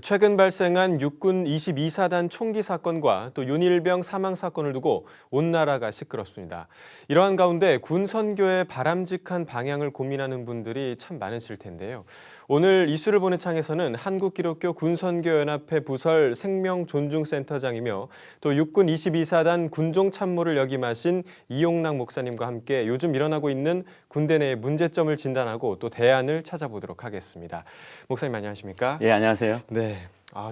최근 발생한 육군 22사단 총기 사건과 또 윤일병 사망 사건을 두고 온 나라가 시끄럽습니다. 이러한 가운데 군 선교의 바람직한 방향을 고민하는 분들이 참 많으실 텐데요. 오늘 이슈를 보는 창에서는 한국기독교 군선교연합회 부설 생명존중센터장이며 또 육군 22사단 군종참모를 역임하신 이용락 목사님과 함께 요즘 일어나고 있는 군대 내의 문제점을 진단하고 또 대안을 찾아보도록 하겠습니다. 목사님 안녕하십니까? 예, 안녕하세요. 네.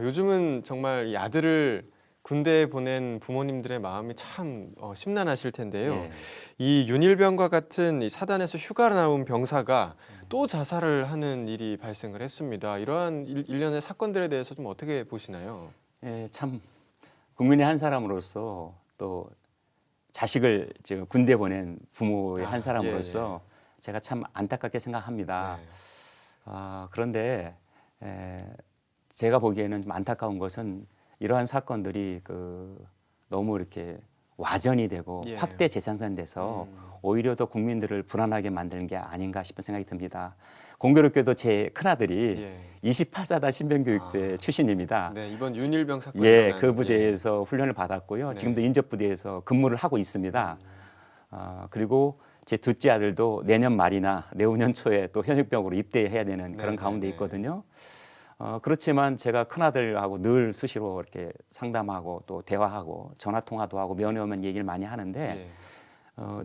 요즘은 정말 이 아들을 군대에 보낸 부모님들의 마음이 참 심란하실 텐데요. 예. 이 윤일병과 같은 이 사단에서 휴가 나온 병사가 또 자살을 하는 일이 발생을 했습니다. 이러한 일련의 사건들에 대해서 좀 어떻게 보시나요? 예, 참 국민의 한 사람으로서 또 자식을 지금 군대 보낸 부모의 한 사람으로서 제가 참 안타깝게 생각합니다. 네. 그런데 제가 보기에는 좀 안타까운 것은 이러한 사건들이 너무 이렇게 와전이 되고 확대 재생산돼서 오히려 더 국민들을 불안하게 만드는 게 아닌가 싶은 생각이 듭니다. 공교롭게도 제 큰아들이 28사단 신병교육대 출신입니다. 네, 이번 윤일병 사건 그 부대에서 훈련을 받았고요. 지금도 인접부대에서 근무를 하고 있습니다. 그리고 제 둘째 아들도 내년 말이나 내후년 초에 또 현역병으로 입대해야 되는 그런 가운데 있거든요. 그렇지만 제가 큰아들하고 늘 수시로 이렇게 상담하고 또 대화하고 전화 통화도 하고 면회 오면 얘기를 많이 하는데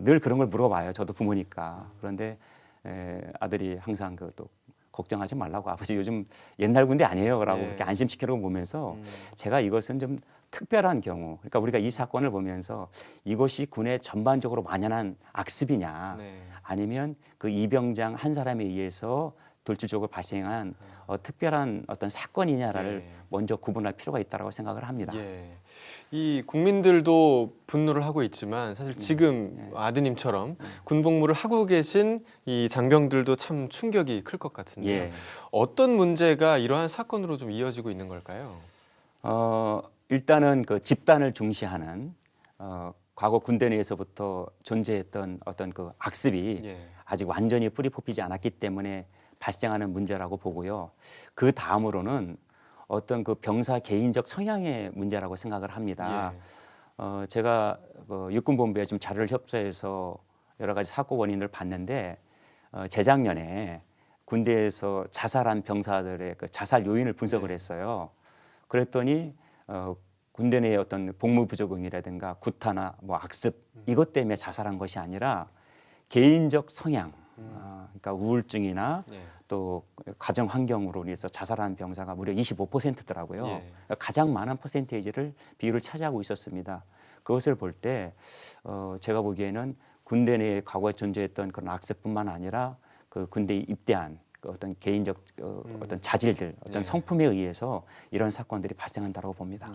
늘 그런 걸 물어봐요. 저도 부모니까. 그런데 아들이 항상 또 걱정하지 말라고, 아버지 요즘 옛날 군대 아니에요라고 그렇게 안심시키려고 보면서 제가 이것은 좀 특별한 경우, 그러니까 우리가 이 사건을 보면서 이것이 군에 전반적으로 만연한 악습이냐, 아니면 그 이병장 한 사람에 의해서 돌출적으로 발생한 특별한 어떤 사건이냐를 먼저 구분할 필요가 있다고 생각을 합니다. 이 국민들도 분노를 하고 있지만 사실 지금 아드님처럼 군복무를 하고 계신 이 장병들도 참 충격이 클 것 같은데요. 어떤 문제가 이러한 사건으로 좀 이어지고 있는 걸까요? 일단은 그 집단을 중시하는 과거 군대 내에서부터 존재했던 어떤 그 악습이 아직 완전히 뿌리 뽑히지 않았기 때문에 발생하는 문제라고 보고요. 그 다음으로는 어떤 그 병사 개인적 성향의 문제라고 생각을 합니다. 제가 육군본부에 좀 자료를 협조해서 여러 가지 사고 원인을 봤는데 재작년에 군대에서 자살한 병사들의 그 자살 요인을 분석을 했어요. 그랬더니 군대 내의 어떤 복무 부적응이라든가 구타나 뭐 악습 이것 때문에 자살한 것이 아니라 개인적 성향, 그러니까 우울증이나 또 가정 환경으로 인해서 자살한 병사가 무려 25%더라고요. 가장 많은 퍼센테이지를 비율을 차지하고 있었습니다. 그것을 볼 때 제가 보기에는 군대 내에 과거에 존재했던 그런 악습뿐만 아니라 그 군대에 입대한 그 어떤 개인적 어떤 자질들, 어떤 성품에 의해서 이런 사건들이 발생한다고 봅니다.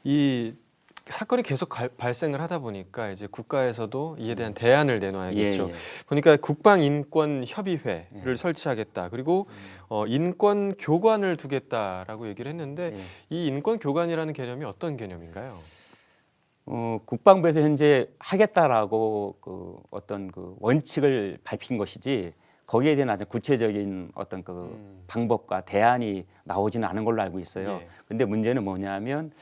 이 사건이 계속 발생을 하다 보니까 이제 국가에서도 이에 대한 대안을 내놔야겠죠. 보니까 국방인권협의회를 설치하겠다. 그리고 인권교관을 두겠다라고 얘기를 했는데 이 인권교관이라는 개념이 어떤 개념인가요? 국방부에서 현재 하겠다라고 어떤 그 원칙을 밝힌 것이지 거기에 대한 아주 구체적인 어떤 그 방법과 대안이 나오지는 않은 걸로 알고 있어요. 근데 문제는 뭐냐면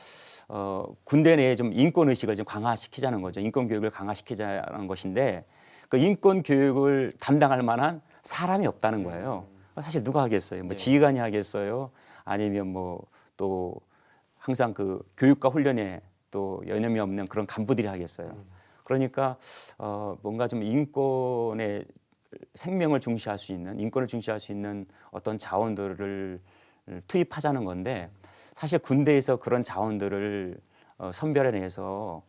군대 내에 좀 인권 의식을 좀 강화시키자는 거죠. 인권 교육을 강화시키자는 것인데 그 인권 교육을 담당할 만한 사람이 없다는 거예요. 사실 누가 하겠어요? 뭐 지휘관이 하겠어요? 아니면 뭐 또 항상 그 교육과 훈련에 또 여념이 없는 그런 간부들이 하겠어요. 그러니까 뭔가 좀 인권의 생명을 중시할 수 있는, 인권을 중시할 수 있는 어떤 자원들을 투입하자는 건데 사실 군대에서 그런 자원들을 선별해내서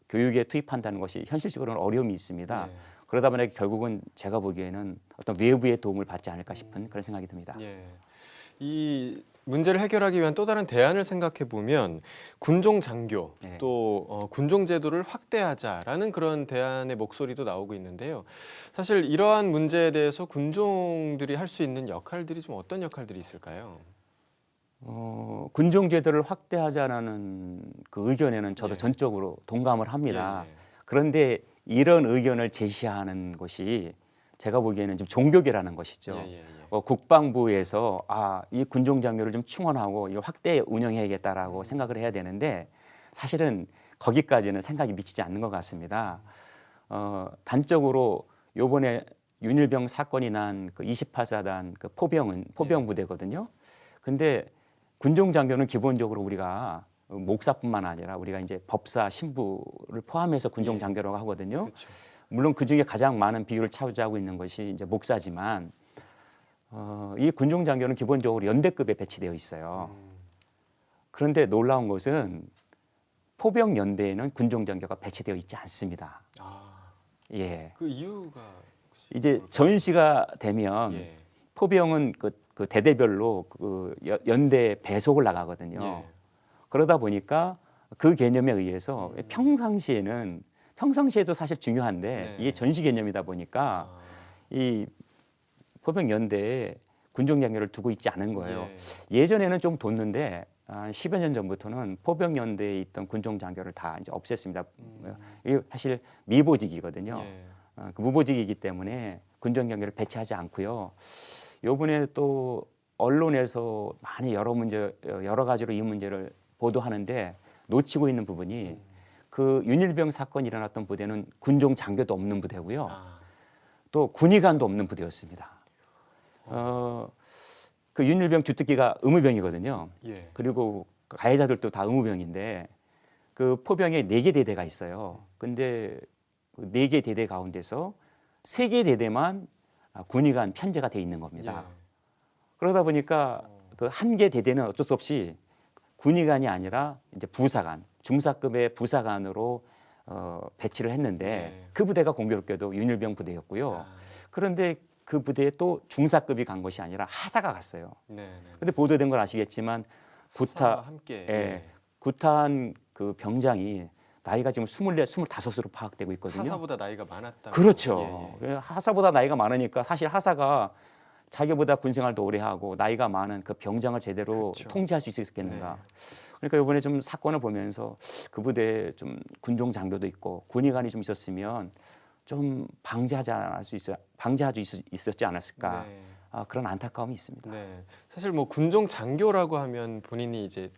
교육에 투입한다는 것이 현실적으로는 어려움이 있습니다. 그러다 보니 결국은 제가 보기에는 어떤 외부의 도움을 받지 않을까 싶은 그런 생각이 듭니다. 이 문제를 해결하기 위한 또 다른 대안을 생각해 보면 군종 장교 또 군종 제도를 확대하자라는 그런 대안의 목소리도 나오고 있는데요. 사실 이러한 문제에 대해서 군종들이 할 수 있는 역할들이 좀 어떤 역할들이 있을까요? 군종 제도를 확대하자는 그 의견에는 저도 전적으로 동감을 합니다. 그런데 이런 의견을 제시하는 것이 제가 보기에는 좀 종교계라는 것이죠. 국방부에서 이 군종 장교를 좀 충원하고 이걸 확대 운영해야겠다라고 생각을 해야 되는데 사실은 거기까지는 생각이 미치지 않는 것 같습니다. 단적으로 요번에 윤일병 사건이 난 그 28사단 그 포병 부대거든요. 근데 군종 장교는 기본적으로 우리가 목사뿐만 아니라 우리가 이제 법사, 신부를 포함해서 군종 장교라고 하거든요. 그렇죠. 물론 그 중에 가장 많은 비율을 차지하고 있는 것이 이제 목사지만 이 군종 장교는 기본적으로 연대급에 배치되어 있어요. 그런데 놀라운 것은 포병 연대에는 군종 장교가 배치되어 있지 않습니다. 예. 그 이유가 이제 뭘까요? 전시가 되면 포병은 그 대대별로 그 연대 배속을 나가거든요. 그러다 보니까 그 개념에 의해서 평상시에도 사실 중요한데 이게 전시 개념이다 보니까 이 포병 연대에 군종 장교를 두고 있지 않은 거예요. 예전에는 좀 뒀는데 한 10여 년 전부터는 포병 연대에 있던 군종 장교를 다 이제 없앴습니다. 이게 사실 미보직이거든요. 그 무보직이기 때문에 군종 장교를 배치하지 않고요. 요번에 또 언론에서 많이 여러 가지로 이 문제를 보도하는데 놓치고 있는 부분이 그 윤일병 사건이 일어났던 부대는 군종 장교도 없는 부대고요. 또 군의관도 없는 부대였습니다. 그 윤일병 주특기가 의무병이거든요. 그리고 가해자들도 다 의무병인데 그 포병에 4개 대대가 있어요. 근데 그 4개 대대 가운데서 3개 대대만 군의관 편제가 돼 있는 겁니다. 그러다 보니까 그 1개 대대는 어쩔 수 없이 군의관이 아니라 이제 부사관, 중사급의 부사관으로 배치를 했는데 그 부대가 공교롭게도 윤일병 부대였고요. 그런데 그 부대에 또 중사급이 간 것이 아니라 하사가 갔어요. 그런데 보도된 걸 아시겠지만 구타한 그 병장이 나이가 지금 24, 25으로 파악되고 있거든요. 하사보다 나이가 많았다. 그렇죠. 하사보다 나이가 많으니까 사실 하사가 자기보다 군생활도 오래 하고 나이가 많은 그 병장을 제대로 통제할 수 있었겠는가. 그러니까 이번에 좀 사건을 보면서 그 부대에 좀 군종 장교도 있고 군의관이 좀 있었으면 좀 방지할 수 있었지 않았을까. 그런 안타까움이 있습니다. 사실 뭐 군종 장교라고 하면 본인이 이제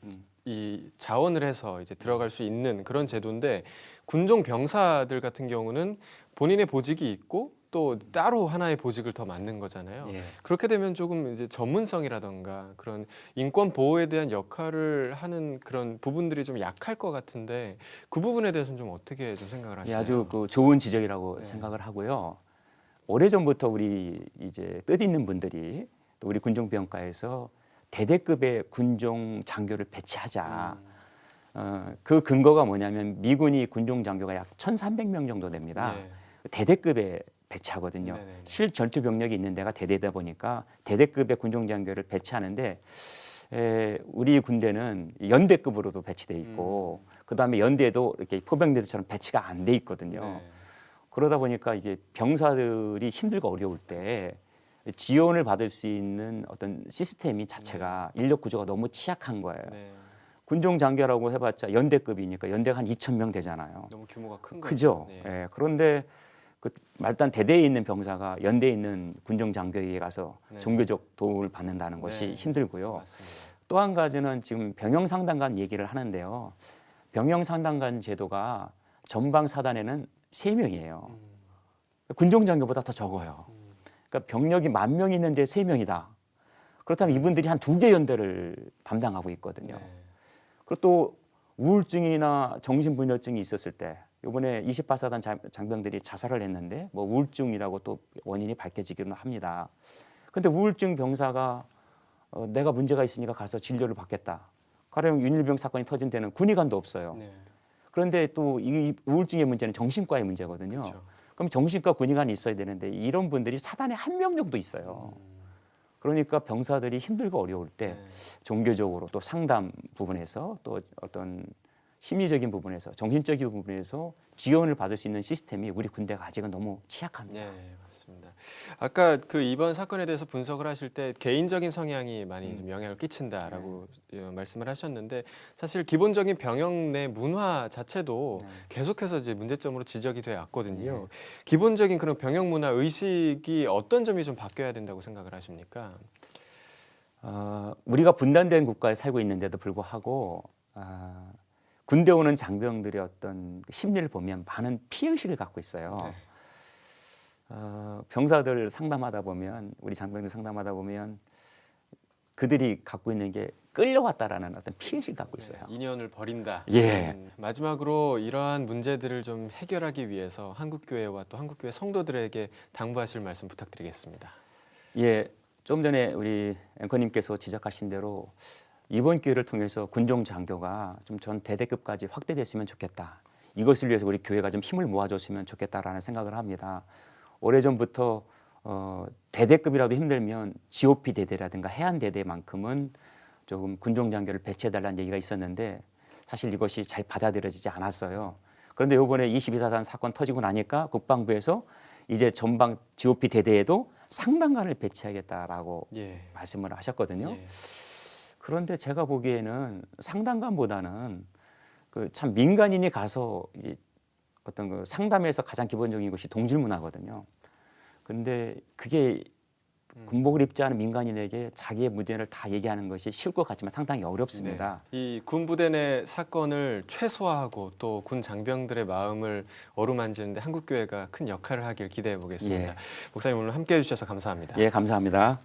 이 자원을 해서 이제 들어갈 수 있는 그런 제도인데 군종 병사들 같은 경우는 본인의 보직이 있고 또 따로 하나의 보직을 더 맡는 거잖아요. 그렇게 되면 조금 이제 전문성이라던가 그런 인권 보호에 대한 역할을 하는 그런 부분들이 좀 약할 것 같은데 그 부분에 대해서는 좀 어떻게 좀 생각을 하시나요? 아주 그 좋은 지적이라고 생각을 하고요. 오래전부터 우리 이제 뜻있는 분들이 또 우리 군종병과에서 대대급의 군종 장교를 배치하자. 그 근거가 뭐냐면 미군이 군종 장교가 약 1,300명 정도 됩니다. 대대급에 배치하거든요. 실전투 병력이 있는 데가 대대다 보니까 대대급의 군종 장교를 배치하는데 우리 군대는 연대급으로도 배치돼 있고 그다음에 연대도 이렇게 포병대처럼 배치가 안 돼 있거든요. 그러다 보니까 이게 병사들이 힘들고 어려울 때 지원을 받을 수 있는 어떤 시스템이 자체가 인력 구조가 너무 취약한 거예요. 군종 장교라고 해봤자 연대급이니까 연대가 한 2,000명 되잖아요. 너무 규모가 큰 거죠. 그죠. 그런데 그 말단 대대에 있는 병사가 연대에 있는 군종 장교에게 가서 종교적 도움을 받는다는 것이 힘들고요. 또 한 가지는 지금 병영 상담관 얘기를 하는데요. 병영 상담관 제도가 전방 사단에는 3명이에요. 군종 장교보다 더 적어요. 그러니까 병력이 10,000명 있는데 3명이다. 그렇다면 이분들이 한 2개 연대를 담당하고 있거든요. 그리고 또 우울증이나 정신분열증이 있었을 때 이번에 28사단 장병들이 자살을 했는데 뭐 우울증이라고 또 원인이 밝혀지기는 합니다. 그런데 우울증 병사가 내가 문제가 있으니까 가서 진료를 받겠다. 가령 윤일병 사건이 터진 데는 군의관도 없어요. 그런데 또 이 우울증의 문제는 정신과의 문제거든요. 그럼 정신과 군의관이 있어야 되는데 이런 분들이 사단에 1명 정도 있어요. 그러니까 병사들이 힘들고 어려울 때 종교적으로 또 상담 부분에서 또 어떤 심리적인 부분에서 정신적인 부분에서 지원을 받을 수 있는 시스템이 우리 군대가 아직은 너무 취약합니다. 맞습니다. 알겠습니다. 아까 그 이번 사건에 대해서 분석을 하실 때 개인적인 성향이 많이 좀 영향을 끼친다라고 말씀을 하셨는데 사실 기본적인 병영 내 문화 자체도 계속해서 이제 문제점으로 지적이 돼 왔거든요. 기본적인 그런 병영 문화 의식이 어떤 점이 좀 바뀌어야 된다고 생각을 하십니까? 우리가 분단된 국가에 살고 있는데도 불구하고 군대 오는 장병들의 어떤 심리를 보면 많은 피해의식을 갖고 있어요. 네. 병사들 상담하다 보면 우리 장병들 상담하다 보면 그들이 갖고 있는 게 끌려왔다라는 어떤 피해의식을 갖고 있어요. 인연을 버린다. 예. 마지막으로 이러한 문제들을 좀 해결하기 위해서 한국교회와 또 한국교회 성도들에게 당부하실 말씀 부탁드리겠습니다. 예, 좀 전에 우리 앵커님께서 지적하신 대로 이번 기회를 통해서 군종 장교가 좀 전 대대급까지 확대됐으면 좋겠다. 이것을 위해서 우리 교회가 좀 힘을 모아줬으면 좋겠다라는 생각을 합니다. 오래전부터 대대급이라도 힘들면 GOP 대대라든가 해안 대대만큼은 조금 군종 장교를 배치해달라는 얘기가 있었는데 사실 이것이 잘 받아들여지지 않았어요. 그런데 이번에 22사단 사건 터지고 나니까 국방부에서 이제 전방 GOP 대대에도 상당관을 배치하겠다라고 말씀을 하셨거든요. 그런데 제가 보기에는 상담관보다는 그 참 민간인이 가서 어떤 그 상담에서 가장 기본적인 것이 동질 문화거든요. 근데 그게 군복을 입지 않은 민간인에게 자기의 문제를 다 얘기하는 것이 쉬울 것 같지만 상당히 어렵습니다. 이 군부대 내 사건을 최소화하고 또 군 장병들의 마음을 어루만지는데 한국교회가 큰 역할을 하길 기대해 보겠습니다. 목사님 오늘 함께해 주셔서 감사합니다. 예, 감사합니다.